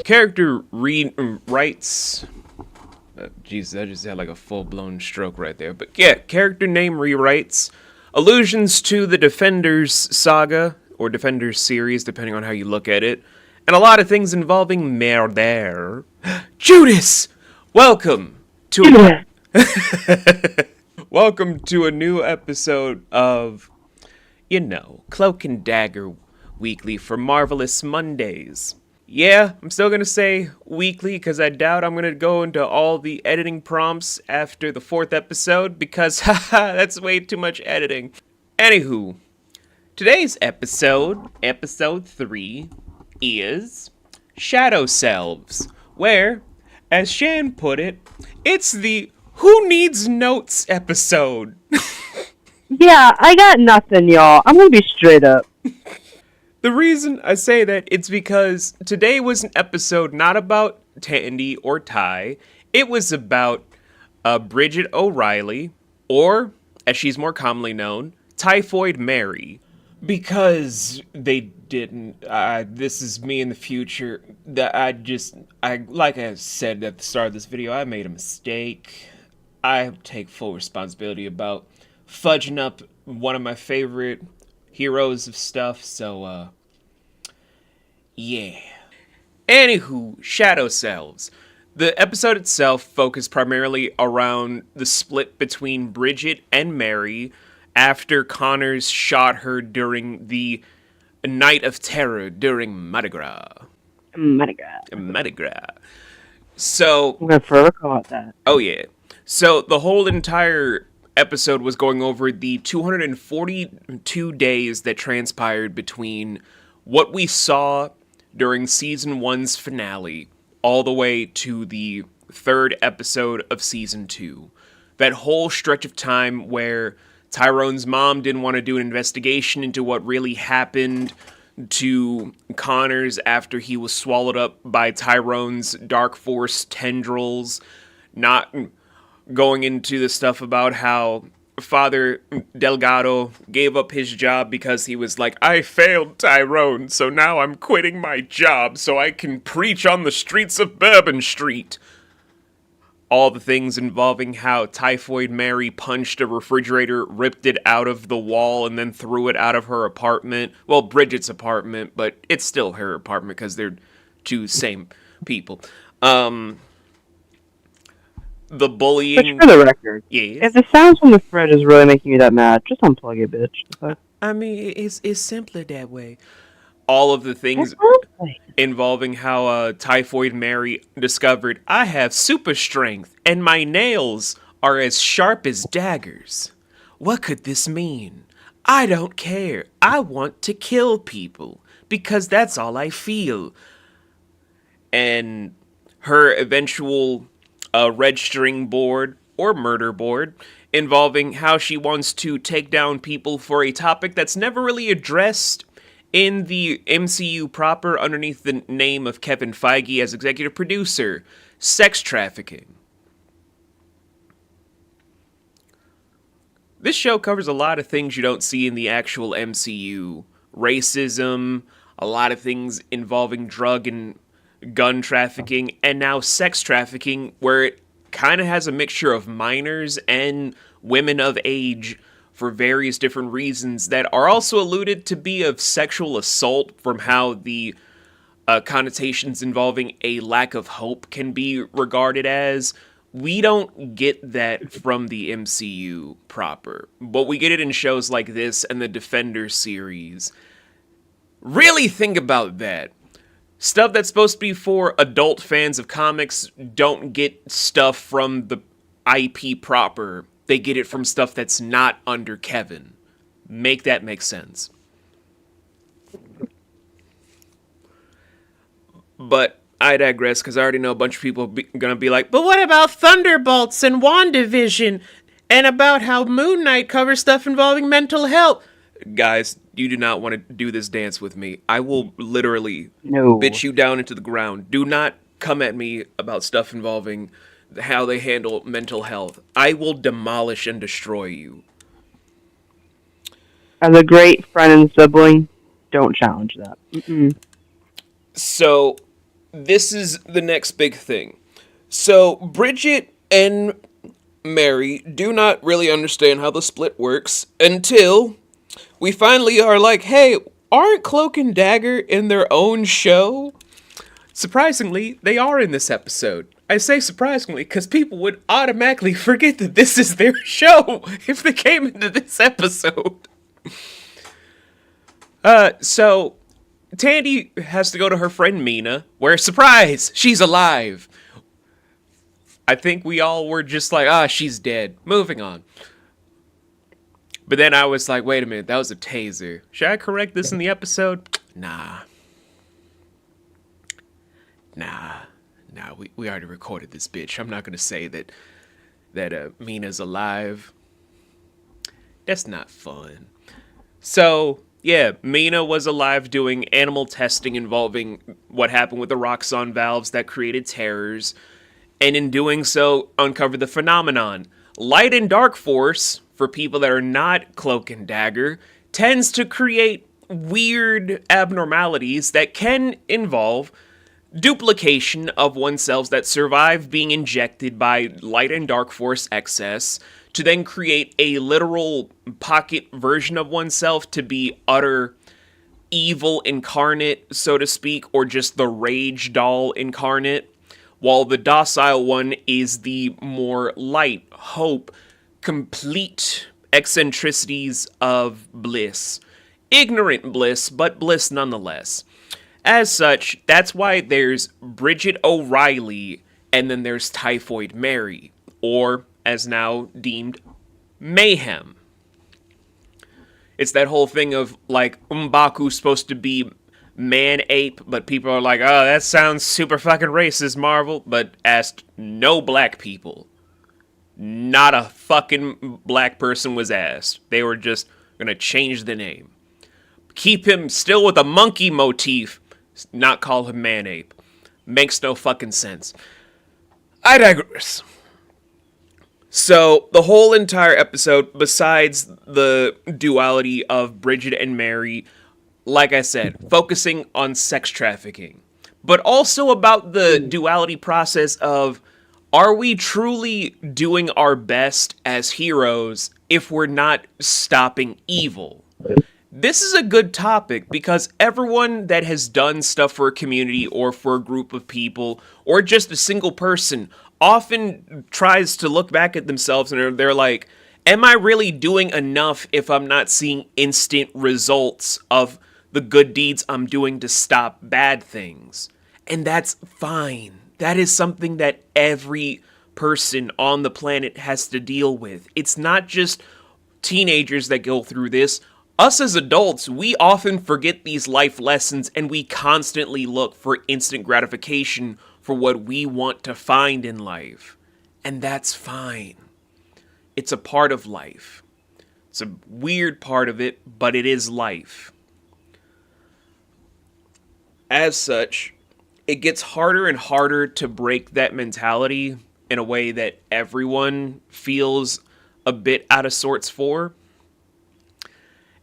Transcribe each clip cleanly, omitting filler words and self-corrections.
Character rewrites. Jesus, I just had like a full-blown stroke right there. But yeah, character name rewrites. Allusions to the Defenders saga, or Defenders series, depending on how you look at it. And a lot of things involving murder. Judas! Welcome to Welcome to a new episode of, Cloak and Dagger Weekly for Marvelous Mondays. Yeah, I'm still gonna say weekly because I doubt I'm gonna go into all the editing prompts after the 4th episode because, haha, that's way too much editing. Anywho, today's episode 3, is Shadow Selves, where, as Shannon put it, it's the Who Needs Notes episode. Yeah, I got nothing, y'all. I'm gonna be straight up. The reason I say that, it's because today was an episode not about Tandy or Ty. It was about Bridget O'Reilly, or, as she's more commonly known, Typhoid Mary. Because they didn't, this is me in the future, that like I said at the start of this video, I made a mistake. I take full responsibility about fudging up one of my favorite heroes of stuff, so, yeah. Anywho, Shadow Selves. The episode itself focused primarily around the split between Bridget and Mary after Connors shot her during the Night of Terror during Mardi Gras. Mardi Gras. So, I'm gonna forever call it that. Oh yeah. So the whole entire episode was going over the 242 days that transpired between what we saw during season 1's finale all the way to the 3rd episode of season 2. That whole stretch of time where Tyrone's mom didn't want to do an investigation into what really happened to Connors after he was swallowed up by Tyrone's Dark Force tendrils, not going into the stuff about how Father Delgado gave up his job because he was like, I failed Tyrone, so now I'm quitting my job so I can preach on the streets of Bourbon Street. All the things involving how Typhoid Mary punched a refrigerator, ripped it out of the wall, and then threw it out of her apartment. Well, Bridget's apartment, but it's still her apartment because they're two same people. The bullying. But for the record, yes. If the sounds from the fridge is really making you that mad, just unplug it, bitch. I mean, it's simpler that way. All of the things involving how Typhoid Mary discovered, I have super strength, and my nails are as sharp as daggers. What could this mean? I don't care. I want to kill people, because that's all I feel. And her eventual registering board, or murder board, involving how she wants to take down people for a topic that's never really addressed in the MCU proper underneath the name of Kevin Feige as executive producer: sex trafficking. This show covers a lot of things you don't see in the actual MCU. Racism, a lot of things involving drug and gun trafficking, and now sex trafficking, where it kind of has a mixture of minors and women of age for various different reasons that are also alluded to be of sexual assault from how the connotations involving a lack of hope can be regarded as. We don't get that from the MCU proper, but we get it in shows like this and the Defender series. Really think about that. Stuff that's supposed to be for adult fans of comics don't get stuff from the IP proper. They get it from stuff that's not under Kevin. Make that make sense. But I digress, because I already know a bunch of people are going to be like, but what about Thunderbolts and WandaVision? And about how Moon Knight covers stuff involving mental health? Guys, you do not want to do this dance with me. I will literally bitch you down into the ground. Do not come at me about stuff involving how they handle mental health. I will demolish and destroy you. As a great friend and sibling, don't challenge that. So, this is the next big thing. So, Bridget and Mary do not really understand how the split works until we finally are like, hey, aren't Cloak and Dagger in their own show? Surprisingly, they are in this episode. I say surprisingly because people would automatically forget that this is their show if they came into this episode. So Tandy has to go to her friend Mina, where, surprise, she's alive. I think we all were just like, she's dead. Moving on. But then I was like, wait a minute, that was a taser. Should I correct this in the episode? Nah, we already recorded this bitch. I'm not gonna say that Mina's alive. That's not fun. So, yeah, Mina was alive doing animal testing involving what happened with the Roxxon valves that created terrors, and in doing so, uncovered the phenomenon. Light and dark force, for people that are not Cloak and Dagger, tends to create weird abnormalities that can involve duplication of oneself that survive being injected by light and dark force excess to then create a literal pocket version of oneself to be utter evil incarnate, so to speak, or just the rage doll incarnate, while the docile one is the more light, hope, complete eccentricities of bliss. Ignorant bliss, but bliss nonetheless. As such, that's why there's Bridget O'Reilly, and then there's Typhoid Mary, or, as now deemed, Mayhem. It's that whole thing of, like, M'Baku's supposed to be man-ape, but people are like, oh, that sounds super fucking racist, Marvel, but asked no black people. Not a fucking black person was asked. They were just gonna change the name. Keep him still with a monkey motif, not call him man-ape. Makes no fucking sense. I digress. So, the whole entire episode, besides the duality of Bridget and Mary, like I said, focusing on sex trafficking, but also about the duality process of, are we truly doing our best as heroes if we're not stopping evil? This is a good topic because everyone that has done stuff for a community or for a group of people or just a single person often tries to look back at themselves and they're like, am I really doing enough if I'm not seeing instant results of the good deeds I'm doing to stop bad things? And that's fine. That is something that every person on the planet has to deal with. It's not just teenagers that go through this. Us as adults, we often forget these life lessons and we constantly look for instant gratification for what we want to find in life. And that's fine. It's a part of life. It's a weird part of it, but it is life. As such, it gets harder and harder to break that mentality in a way that everyone feels a bit out of sorts for.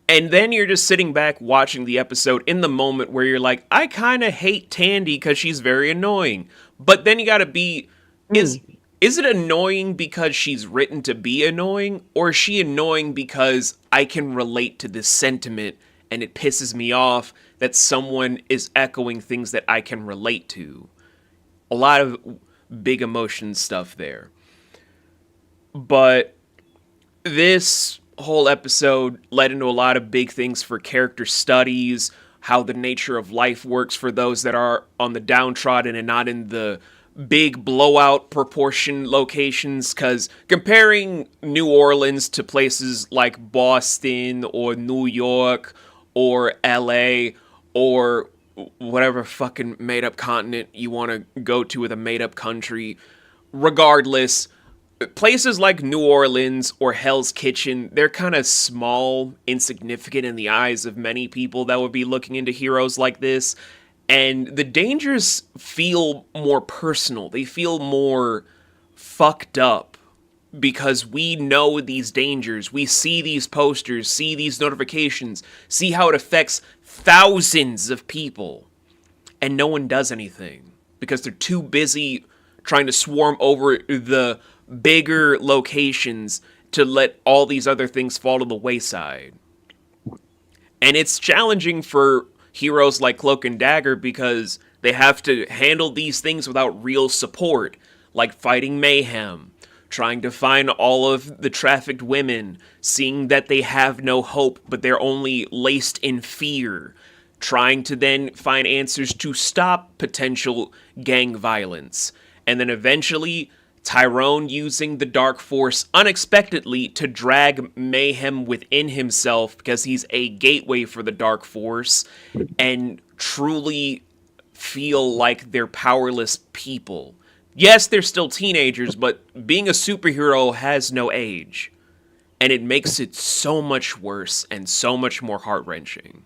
And then you're just sitting back watching the episode in the moment where you're like, I kind of hate Tandy because she's very annoying. But then you gotta be, is it annoying because she's written to be annoying? Or is she annoying because I can relate to this sentiment and it pisses me off that someone is echoing things that I can relate to? A lot of big emotion stuff there. But this whole episode led into a lot of big things for character studies, how the nature of life works for those that are on the downtrodden and not in the big blowout proportion locations, because comparing New Orleans to places like Boston or New York or LA or whatever fucking made-up continent you want to go to with a made-up country, regardless, places like New Orleans or Hell's Kitchen, they're kind of small, insignificant in the eyes of many people that would be looking into heroes like this. And the dangers feel more personal. They feel more fucked up because we know these dangers. We see these posters, see these notifications, see how it affects thousands of people. And no one does anything. because they're too busy trying to swarm over the bigger locations to let all these other things fall to the wayside. And it's challenging for heroes like Cloak and Dagger because they have to handle these things without real support, like fighting mayhem, trying to find all of the trafficked women, seeing that they have no hope, but they're only laced in fear, trying to then find answers to stop potential gang violence, and then eventually Tyrone using the Dark Force unexpectedly to drag mayhem within himself because he's a gateway for the Dark Force, and truly feel like they're powerless people. Yes, they're still teenagers, but being a superhero has no age. And it makes it so much worse and so much more heart-wrenching.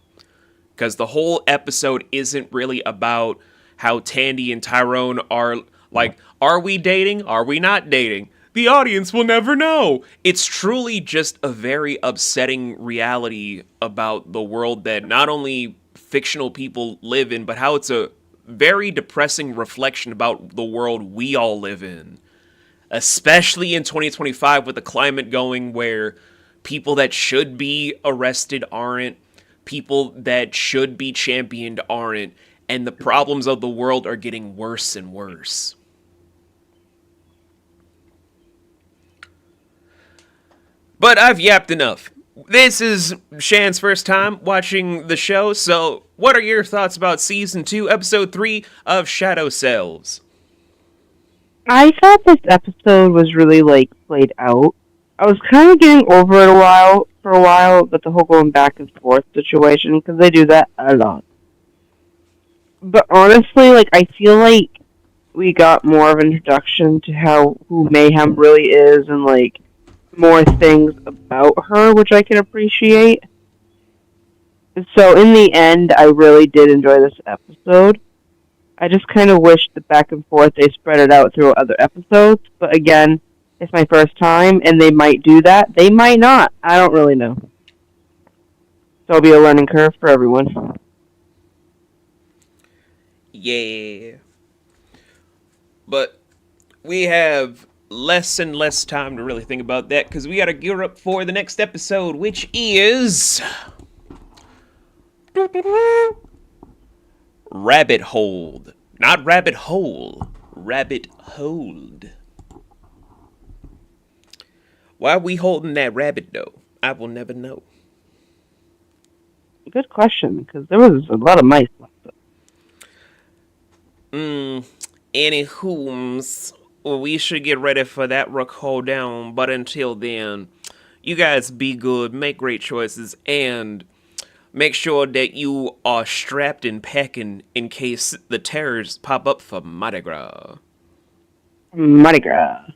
Because the whole episode isn't really about how Tandy and Tyrone are like, are we dating? Are we not dating? The audience will never know. It's truly just a very upsetting reality about the world that not only fictional people live in, but how it's a very depressing reflection about the world we all live in. Especially in 2025 with the climate going where people that should be arrested aren't, people that should be championed aren't, and the problems of the world are getting worse and worse. But I've yapped enough. This is Shan's first time watching the show, so what are your thoughts about Season 2, Episode 3 of Shadow Selves? I thought this episode was really, played out. I was kind of getting over it for a while, but the whole going back and forth situation, because they do that a lot. But honestly, I feel like we got more of an introduction to who Mayhem really is, and, more things about her, which I can appreciate. So in the end, I really did enjoy this episode. I just kind of wish the back and forth they spread it out through other episodes. But again, it's my first time, and they might do that. They might not. I don't really know. So it'll be a learning curve for everyone. Yeah. But we have less and less time to really think about that because we gotta gear up for the next episode, which is Rabbit Hold. Not Rabbit Hole. Rabbit Hold. Why are we holding that rabbit though? I will never know. Good question, because there was a lot of mice left. Anywho's, we should get ready for that record down, but until then, you guys be good, make great choices, and make sure that you are strapped and packing in case the terrors pop up for Mardi Gras. Mardi Gras.